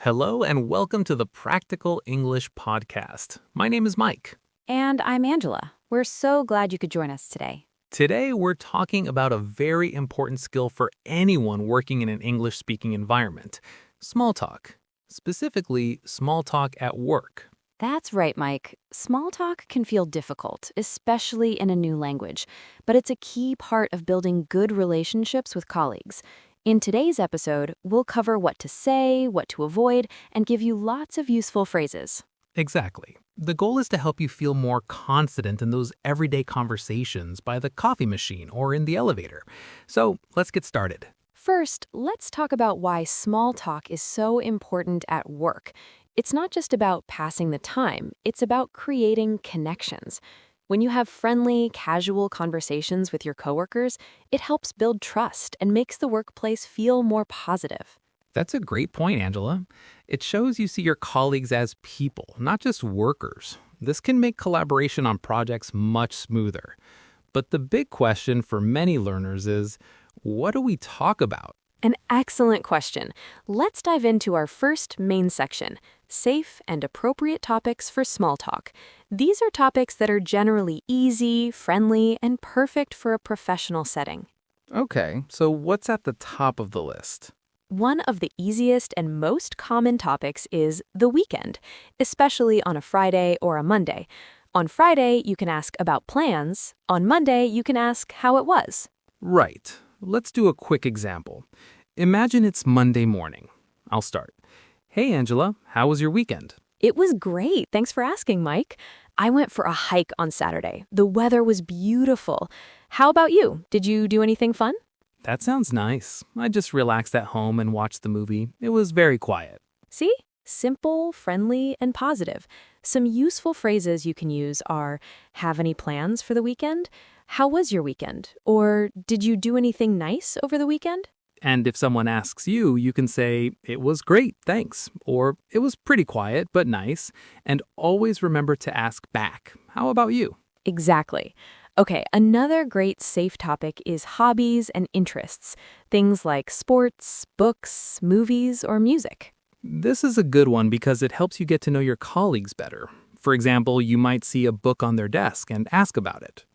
Hello and welcome to the Practical English Podcast. My name is Mike. And I'm Angela. We're so glad you could join us today. Today we're talking about a very important skill for anyone working in an English-speaking environment, small talk. Specifically, small talk at work. That's right, Mike. Small talk can feel difficult, especially in a new language, but it's a key part of building good relationships with colleagues. In today's episode, we'll cover what to say, what to avoid, and give you lots of useful phrases. Exactly. The goal is to help you feel more confident in those everyday conversations by the coffee machine or in the elevator. So let's get started. First, let's talk about why small talk is so important at work. It's not just about passing the time, it's about creating connections. When you have friendly, casual conversations with your coworkers, it helps build trust and makes the workplace feel more positive. That's a great point, Angela. It shows you see your colleagues as people, not just workers. This can make collaboration on projects much smoother. But the big question for many learners is, what do we talk about? An excellent question. Let's dive into our first main section, safe and appropriate topics for small talk. These are topics that are generally easy, friendly, and perfect for a professional setting. Okay, so what's at the top of the list? One of the easiest and most common topics is the weekend, especially on a Friday or a Monday. On Friday, you can ask about plans. On Monday, you can ask how it was. Right. Let's do a quick example. Imagine it's Monday morning. I'll start. Hey, Angela, how was your weekend? It was great. Thanks for asking, Mike. I went for a hike on Saturday. The weather was beautiful. How about you? Did you do anything fun? That sounds nice. I just relaxed at home and watched the movie. It was very quiet. See? Simple, friendly, and positive. Some useful phrases you can use are, have any plans for the weekend? How was your weekend? Or did you do anything nice over the weekend? And if someone asks you, you can say, it was great, thanks. Or it was pretty quiet, but nice. And always remember to ask back. How about you? Exactly. Okay, another great safe topic is hobbies and interests. Things like sports, books, movies, or music. This is a good one because it helps you get to know your colleagues better. For example, you might see a book on their desk and ask about it.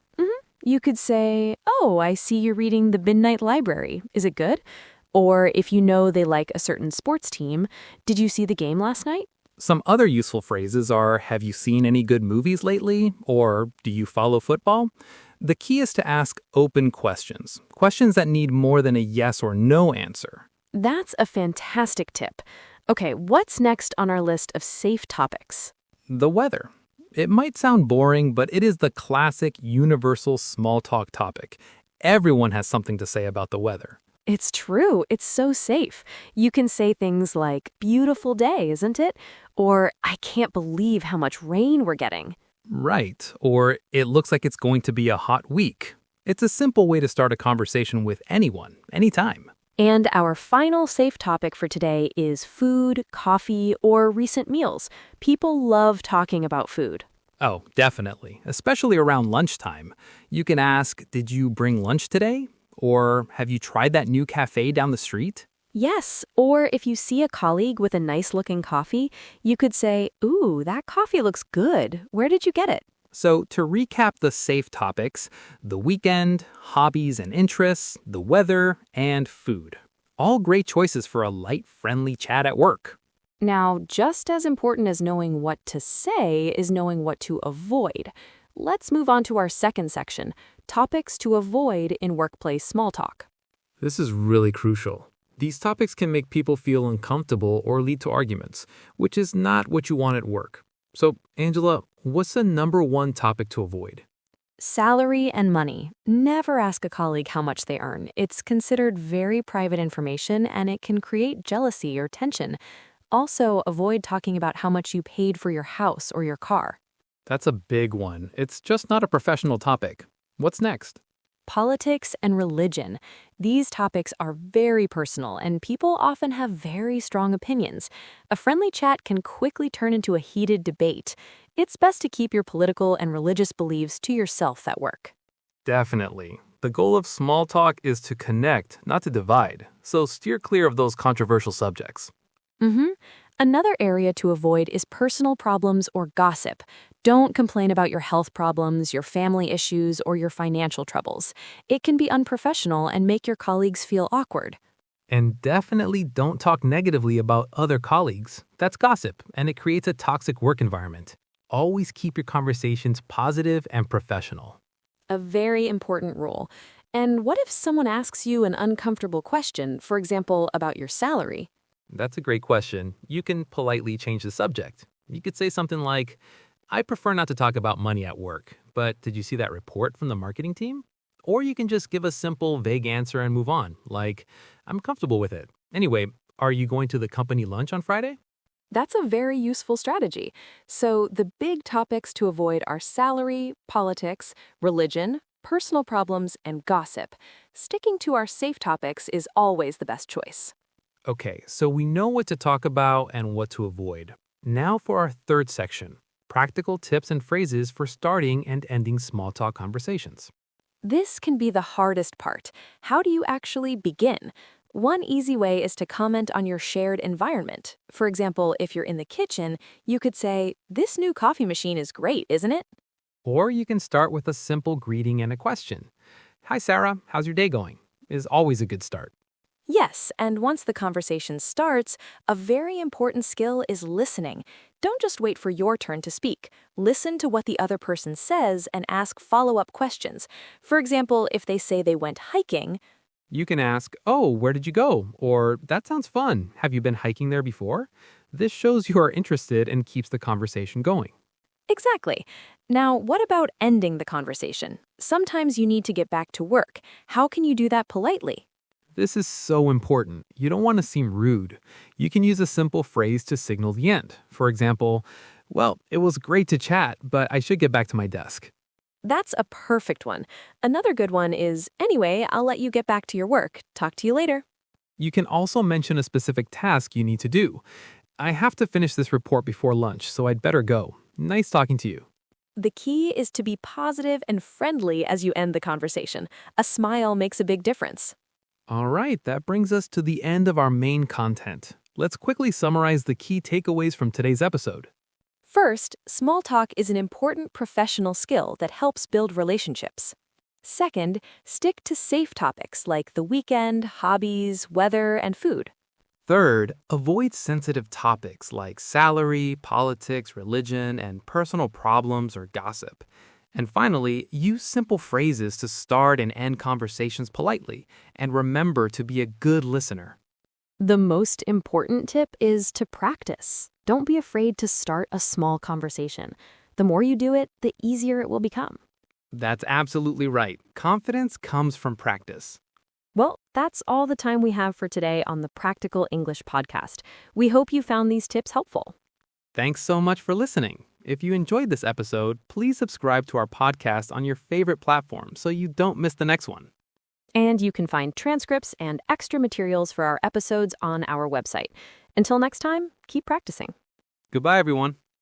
You could say, oh, I see you're reading The Midnight Library. Is it good? Or if you know they like a certain sports team, did you see the game last night? Some other useful phrases are, have you seen any good movies lately? Or do you follow football? The key is to ask open questions, questions that need more than a yes or no answer. That's a fantastic tip. Okay, what's next on our list of safe topics? The weather. It might sound boring, but it is the classic universal small talk topic. Everyone has something to say about the weather. It's true. It's so safe. You can say things like, beautiful day, isn't it? Or, I can't believe how much rain we're getting. Right. Or it looks like it's going to be a hot week. It's a simple way to start a conversation with anyone, anytime. And our final safe topic for today is food, coffee, or recent meals. People love talking about food. Oh, definitely. Especially around lunchtime. You can ask, did you bring lunch today? Or have you tried that new cafe down the street? Yes, or if you see a colleague with a nice-looking coffee, you could say, ooh, that coffee looks good. Where did you get it? So to recap the safe topics, the weekend, hobbies and interests, the weather, and food. All great choices for a light, friendly chat at work. Now, just as important as knowing what to say is knowing what to avoid. Let's move on to our second section, topics to avoid in workplace small talk. This is really crucial. These topics can make people feel uncomfortable or lead to arguments, which is not what you want at work. So, Angela, what's the number one topic to avoid? Salary and money. Never ask a colleague how much they earn. It's considered very private information and it can create jealousy or tension. Also, avoid talking about how much you paid for your house or your car. That's a big one. It's just not a professional topic. What's next? Politics and religion. These topics are very personal, and people often have very strong opinions. A friendly chat can quickly turn into a heated debate. It's best to keep your political and religious beliefs to yourself at work. Definitely. The goal of small talk is to connect, not to divide. So steer clear of those controversial subjects. Another area to avoid is personal problems or gossip. Don't complain about your health problems, your family issues, or your financial troubles. It can be unprofessional and make your colleagues feel awkward. And definitely don't talk negatively about other colleagues. That's gossip, and it creates a toxic work environment. Always keep your conversations positive and professional. A very important rule. And what if someone asks you an uncomfortable question, for example, about your salary? That's a great question. You can politely change the subject. You could say something like, I prefer not to talk about money at work, but did you see that report from the marketing team? Or you can just give a simple, vague answer and move on, like, I'm comfortable with it. Anyway, are you going to the company lunch on Friday? That's a very useful strategy. So the big topics to avoid are salary, politics, religion, personal problems, and gossip. Sticking to our safe topics is always the best choice. Okay, so we know what to talk about and what to avoid. Now for our third section, practical tips and phrases for starting and ending small talk conversations. This can be the hardest part. How do you actually begin? One easy way is to comment on your shared environment. For example, if you're in the kitchen, you could say, "This new coffee machine is great, isn't it?" Or you can start with a simple greeting and a question. Hi, Sarah, how's your day going? Is always a good start. Yes, and once the conversation starts, a very important skill is listening. Don't just wait for your turn to speak. Listen to what the other person says and ask follow-up questions. For example, if they say they went hiking, You can ask, oh, where did you go? Or, that sounds fun. Have you been hiking there before? This shows you are interested and keeps the conversation going. exactly. Now, what about ending the conversation? Sometimes you need to get back to work. How can you do that politely? This is so important. You don't want to seem rude. You can use a simple phrase to signal the end. For example, well, it was great to chat, but I should get back to my desk. That's a perfect one. Another good one is, anyway, I'll let you get back to your work. Talk to you later. You can also mention a specific task you need to do. I have to finish this report before lunch, so I'd better go. Nice talking to you. The key is to be positive and friendly as you end the conversation. A smile makes a big difference. All right, that brings us to the end of our main content. Let's quickly summarize the key takeaways from today's episode. First, small talk is an important professional skill that helps build relationships. Second, stick to safe topics like the weekend, hobbies, weather, and food. Third, avoid sensitive topics like salary, politics, religion, and personal problems or gossip. And finally, use simple phrases to start and end conversations politely, and remember to be a good listener. The most important tip is to practice. Don't be afraid to start a small conversation. The more you do it, the easier it will become. That's absolutely right. Confidence comes from practice. Well, that's all the time we have for today on the Practical English Podcast. We hope you found these tips helpful. Thanks so much for listening. If you enjoyed this episode, please subscribe to our podcast on your favorite platform so you don't miss the next one. And you can find transcripts and extra materials for our episodes on our website. Until next time, keep practicing. Goodbye, everyone.